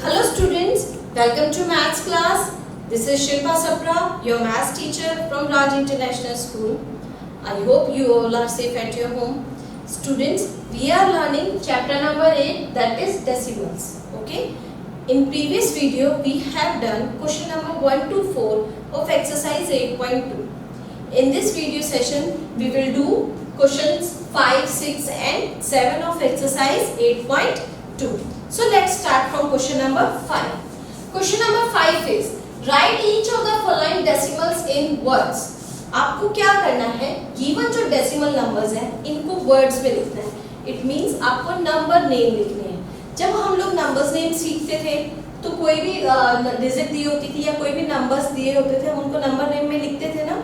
Hello students, welcome to maths class. This is Shilpa Sapra, your maths teacher from Raj International School. I hope you all are safe at your home. Students, we are learning chapter number 8, that is decimals. Okay. In previous video, we have done question number 1 to 4 of exercise 8.2. In this video session, we will do questions 5, 6 and 7 of exercise 8.2. So let's start from question number 5. Question number 5 is write each of the following decimals in words. आपको क्या करना है, given जो decimal numbers हैं इनको words में लिखना है. इट मींस आपको नंबर नेम लिखने हैं. जब हम लोग नंबर्स नेम सीखते थे तो कोई भी डिजिट दी होती थी या कोई भी नंबर्स दिए होते थे हम उनको नंबर नेम में लिखते थे ना,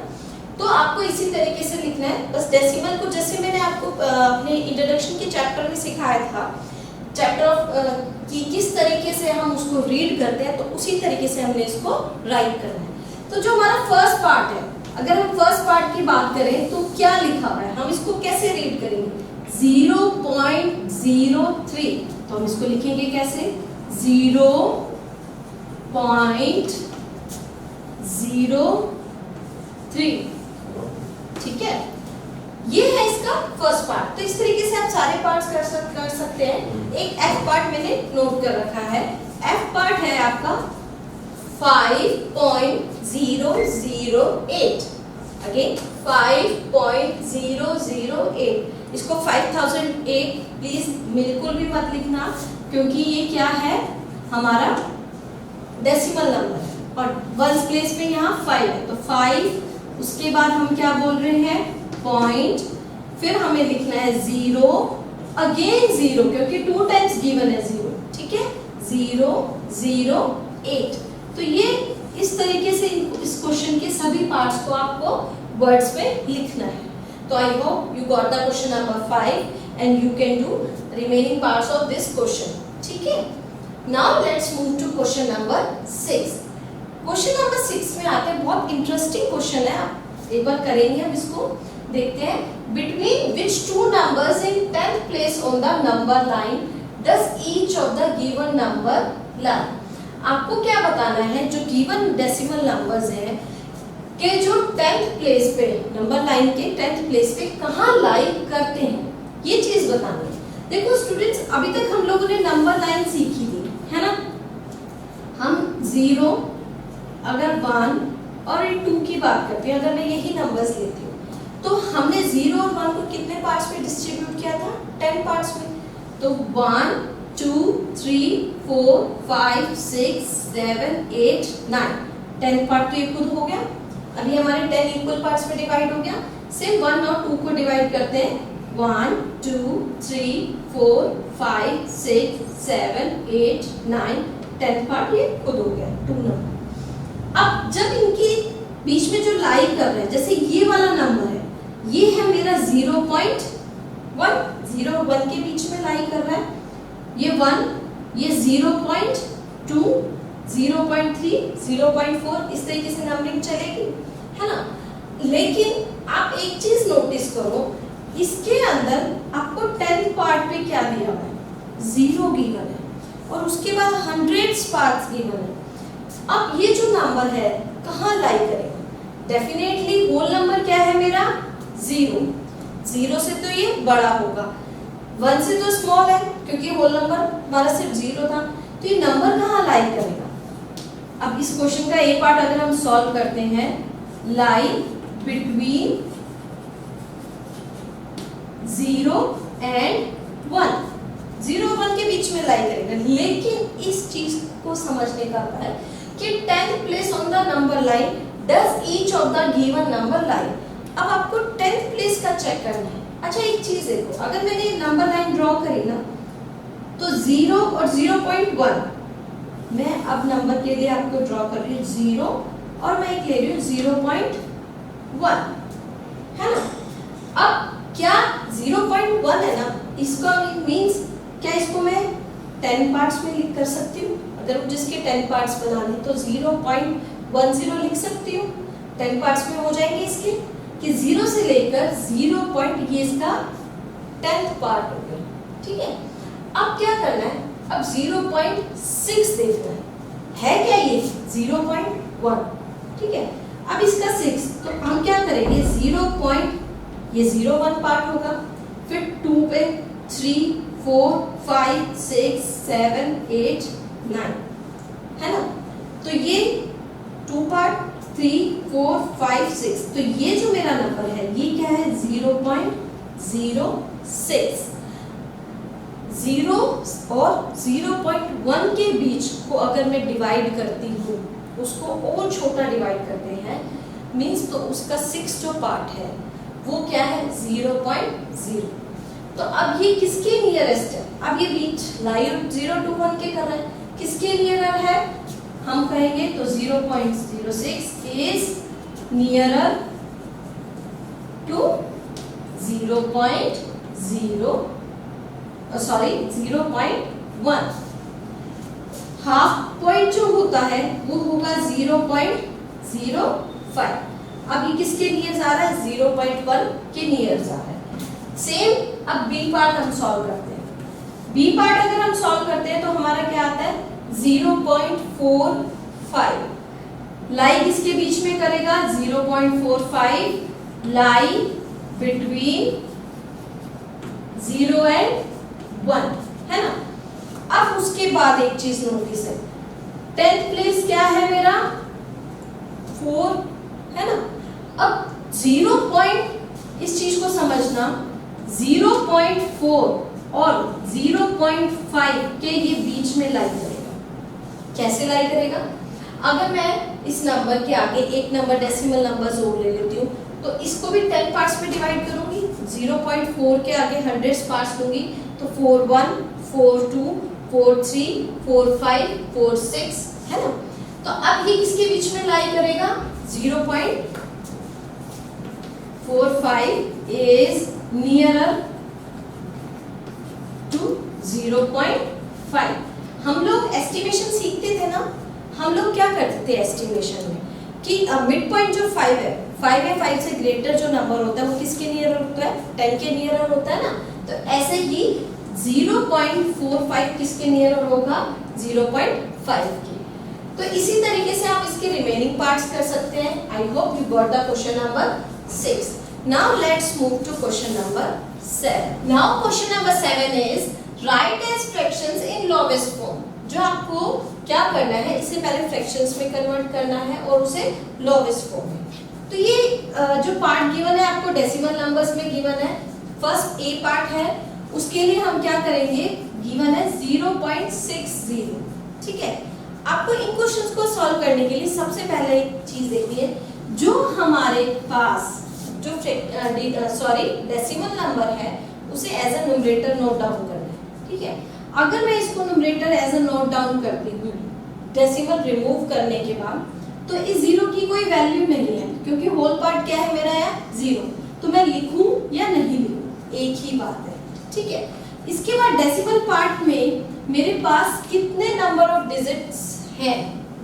तो आपको इसी तरीके से लिखना है. बस डेसिमल को जैसे मैंने आपको अपने इंट्रोडक्शन के चैप्टर में सिखाया था, चैप्टर ऑफ कि किस तरीके से हम उसको रीड करते हैं, तो उसी तरीके से हमने इसको राइट करना है. तो जो हमारा फर्स्ट पार्ट है, अगर हम फर्स्ट पार्ट की बात करें तो क्या लिखा हुआ है, हम इसको कैसे रीड करेंगे. 0.03, तो हम इसको लिखेंगे कैसे, 0.03. ठीक है, ये है इसका फर्स्ट पार्ट. तो इस तरीके से आप सारे पार्ट्स कर सकते हैं. एक एफ पार्ट मैंने नोट कर रखा है. एफ पार्ट है आपका 5.008. अगेन 5.008. इसको 5008 प्लीज बिल्कुल भी मत लिखना, क्योंकि ये क्या है, हमारा डेसिमल नंबर है और वंस प्लेस पे यहाँ 5 है. तो 5, उसके बाद हम क्या बोल रहे हैं, पॉइंट, फिर हमें लिखना है 0, अगेन 0, क्योंकि 2 टाइम्स गिवन है 0. ठीक है, 008. तो ये इस तरीके से इस क्वेश्चन के सभी पार्ट्स को आपको वर्ड्स में लिखना है. तो I hope you got the question number 5 and you can do remaining parts of this question. ठीक है, now let's move to question number 6. Question number 6 में आते हैं, बहुत इंटरेस्टिंग क्वेश्चन है. आप एक बार करेंगे, हम इसको देखते हैं. Between which two numbers in 10th place on the number line does each of the given number lie. आपको क्या बताना है, जो गिवन डेसिमल नंबर्स हैं के जो 10th प्लेस पे, नंबर लाइन के 10th प्लेस पे कहाँ लाई करते हैं, ये चीज बतानी है. देखो स्टूडेंट्स, अभी तक हम लोगों ने नंबर लाइन सीखी थी, है ना. हम 0, अगर 1 और 2 की बात करते हैं, अगर मैं यही नंबर्स लेती हूँ, तो हमने 0 और 1 को कितने पार्ट्स में डिस्ट्रीब्यूट किया था, 10 पार्ट्स में. तो 1 2 3 4 5 6 7 8 9 10 पार्ट तो ये खुद हो गया. अभी हमारे 10 इक्वल पार्ट्स में डिवाइड हो गया. सेम 1 और 2 को डिवाइड करते हैं, 1 2 3 4 5 6 7 8 9 10 पार्ट ये खुद हो गया 2 नंबर. अब जब इनके बीच में जो लाई कर रहे हैं, जैसे ये वाला नंबर है, ये है मेरा 0.1, 0 और 1 के बीच में लाई कर रहा है. ये 1, ये 0.2, 0.3, 0.4, इस तरीके से नंबरिंग चलेगी, है ना. लेकिन आप एक चीज नोटिस करो, इसके अंदर आपको 10th पार्ट पे क्या दिया हुआ है, 0 गिवन है और उसके बाद 100 पार्ट्स गिवन है. अब ये जो नंबर है कहाँ लाई करेगा, डेफिनेटली होल नंबर क्या है मेरा, 0. 0 से तो ये बड़ा होगा, 1 से तो स्मॉल है, क्योंकि होल नंबर हमारा सिर्फ 0 था. तो ये नंबर कहाँ लाई करेगा. अब इस क्वेश्चन का ए पार्ट अगर हम सॉल्व करते हैं, लाई बिटवीन 0 एंड 1, 0 और 1 के बीच में लाई करेगा. लेकिन इस चीज को समझने का है कि 10th place on the number line does each of the given number line. अब आपको 10th प्लेस का चेक करना है. अच्छा एक चीज देखो, अगर मैंने नंबर लाइन ड्रॉ करी ना, तो 0 और 0.1, मैं अब नंबर के लिए आपको ड्रॉ कर रही हूँ 0 और मैं एक ले रही हूँ 0.1, है ना. अब क्या 0.1 है ना, इसका मीन्स क्या, इसको मैं 10 पार्ट्स में लिख कर सकती हूँ. अगर जिसके 10 पार्ट्स बनाने तो 0.10 लिख सकती हूँ. 10 पार्ट्स में हो जाएंगे इसके, कि 0 से लेकर 0. ये इसका 10th पार्ट हो गया. ठीक है, अब क्या करना है, अब 0.6 देखना है क्या ये 0.1, ठीक है। अब इसका 6, तो हम क्या करेंगे, ये 0.1 पार्ट होगा, फिर 2 पे 3 4 5 6 7 8 9 है ना। तो ये 2 पार्ट 3 4 5 6, तो ये जो मेरा नंबर है ये क्या है 0.06। 0 और 0.1 के बीच को अगर मैं डिवाइड करती हूँ, उसको और छोटा डिवाइड करते हैं मींस, तो उसका 6 जो पार्ट है वो क्या है 0.0। तो अब ये किसके नियरेस्ट है, अब ये बीच लाइन 0 to 1 के कर रहा है, किसके नियरर है, हम कहेंगे तो 0.06 is nearer to 0.1। Half point जो होता है वो होगा 0.05। अब ये किसके नियर जा रहा है 0.1 के नियर जा रहा है। सेम अब बी पार्ट हम सॉल्व करते हैं। बी पार्ट अगर हम सॉल्व करते हैं तो हमारा क्या आता है 0.45। लाई किसके बीच में करेगा 0.45 लाई बिटवीन 0 and 1 है ना। अब उसके बाद एक चीज नोटिस है, 10th प्लेस क्या है मेरा 4 है ना। अब 0 पॉइंट, इस चीज को समझना, 0.4 और 0.5 के ये बीच में लाई करेगा। कैसे लाई करेगा, अगर मैं इस नंबर के आगे एक नंबर डेसिमल नंबर जोड़ ले लेती हूँ तो इसको भी 10 पार्ट्स में डिवाइड करूंगी, 0.4 के आगे 100 पार्ट्स लूंगी तो 4 1 4 2 4 3 4 5 4 6 है ना। तो अब ये किसके बीच में लाई करेगा 0.45 इज नियरर टू 0.5। हम लोग एस्टिमेशन सीखते थे ना, हम लोग क्या करते थे एस्टिमेशन में कि मिड पॉइंट जो 5 है 5 से ग्रेटर जो नंबर होता है वो किसके नियरर होता है 10 के नियरर होता है ना। तो ऐसे ही 0.45 किसके नियरर होगा 0.5 के। तो इसी तरीके से आप इसके रिमेनिंग पार्ट्स कर सकते हैं। I hope you got the question number 6। Now let's move to question number 7। Now question number 7 is write as fractions in lowest form. जो आपको क्या करना है, इससे पहले फ्रैक्शंस में कन्वर्ट करना है और उसे लोवेस्ट फॉर्म में। तो ये जो पार्ट गिवन है आपको डेसिमल नंबर्स में गिवन है, फर्स्ट ए पार्ट है, उसके लिए हम क्या करेंगे, गिवन है 0.60। ठीक है, आपको इन क्वेश्चंस को सॉल्व करने के लिए सबसे पहले एक चीज देखिए, जो हमारे पास जो डेसिमल नंबर है उसे as a numerator note down करना है। ठीक है, अगर मैं इसको numerator as a note down करती हूँ डेसिमल रिमूव करने के बाद, तो इस 0 की कोई वैल्यू नहीं है क्योंकि होल पार्ट क्या है मेरा है 0। तो मैं लिखूं या नहीं लिखूं एक ही बात है। ठीक है, इसके बाद डेसिमल पार्ट में मेरे पास कितने नंबर ऑफ डिजिट्स हैं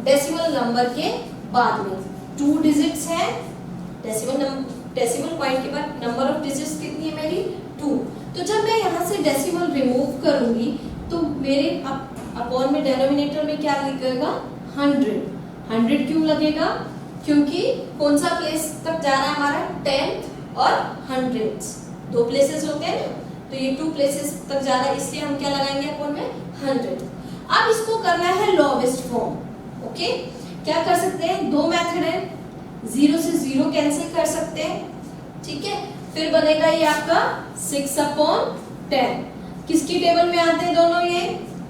डेसिमल नंबर के बाद में 2 डिजिट्स हैं। डेसिमल पॉइंट के बाद नंबर ऑफ डिजिट्स कितनी है मेरी 2। तो जब मैं यहाँ से डेसिमल रिमूव करूंगी तो मेरे अपॉन में डिनोमिनेटर में क्या लिखेगा 100 क्यों लगेगा, क्योंकि कौन सा प्लेस तक जा रहा है हमारा 10th और 100th, 2 प्लेसेस होते हैं ना, तो ये 2 प्लेसेस तक जा रहा है, इसलिए हम क्या लगाएंगे अपॉन में 100। अब इसको करना है लोवेस्ट फॉर्म। ओके, क्या कर सकते हैं, 2 मेथड है, 0 से 0 कैंसिल कर सकते हैं। ठीक है, फिर बनेगा ये आपका 6/10। किसकी टेबल में आते हैं दोनों, ये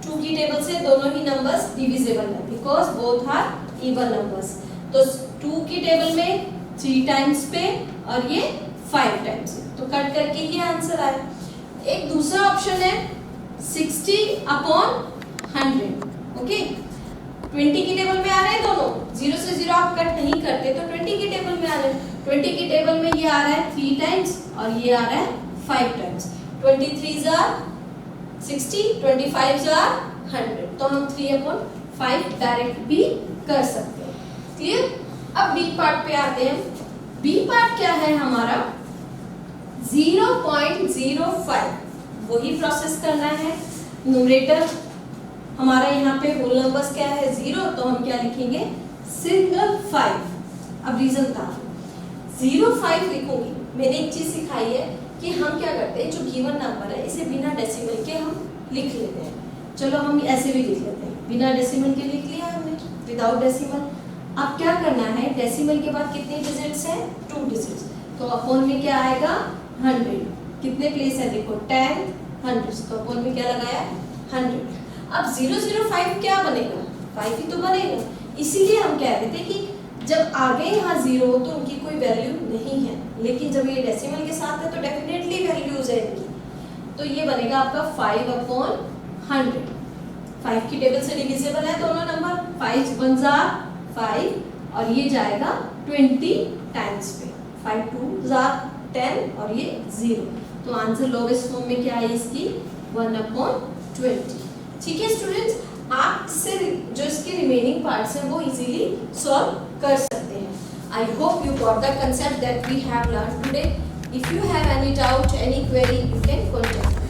2 की टेबल से दोनों ही नंबर्स डिविजिबल है because both are even numbers. तो 2 की टेबल में 3 टाइम्स पे और ये 5 टाइम्स, तो कट करके ये आंसर आया। एक दूसरा ऑप्शन है 60/100। ओके, 20 की टेबल में आ रहे हैं दोनों, 0 से 0 आप कट नहीं करते तो 20 की टेबल में आ रहे हैं। 20 की टेबल में ये आ रहा है 3 टाइम्स और ये आ रहा है 5 times. 23s are 60, 25s are 100, तो हम 3/5 डायरेक्ट भी कर सकते हैं। क्लियर। अब बी पार्ट पे आते हैं। बी पार्ट क्या है हमारा 0.05, वही प्रोसेस करना है, न्यूमरेटर हमारा यहाँ पे होल नंबर्स क्या है 0, तो हम क्या लिखेंगे सिंगल 5। अब रीजन था 0-5 लिखूंगी। मैंने एक चीज सिखाई है कि हम क्या करते हैं, जो गिवन नंबर है इसे बिना डेसिमल के हम लिख लेते हैं। चलो हम ऐसे भी लिख लेते हैं, बिना डेसिमल के लिख लिया हमने, विदाउट डेसिमल। अब क्या करना है, डेसिमल के बाद कितने डिजिट्स हैं 2 डिजिट्स, तो अपॉन में क्या आएगा 100। कितने प्लेस है देखो 10 100, तो अपॉन में क्या लगाया 100। अब 005 क्या बनेगा 5 ही तो बनेगा, इसीलिए हम कह रहे थे कि जब आगे यहाँ 0 हो तो उनकी कोई वैल्यू नहीं है, लेकिन जब ये डेसिमल के साथ है तो डेफिनेटली वैल्यूज है इनकी। तो ये बनेगा आपका 5/100। 5 की टेबल से डिविजिबल है दोनों नंबर, 5 1 जा 5 और ये जाएगा 20 टाइम्स पे, 5 2 जा 10 और ये 0। तो आंसर लोवेस्ट फॉर्म में क्या है इसकी 1/20। ठीक है स्टूडेंट्स, आप इससे जो इसके रिमेनिंग पार्ट्स हैं वो इजीली सॉल्व कर सकते हैं। I hope you got the concept that we have learn today. If you have any doubt, any query, you can contact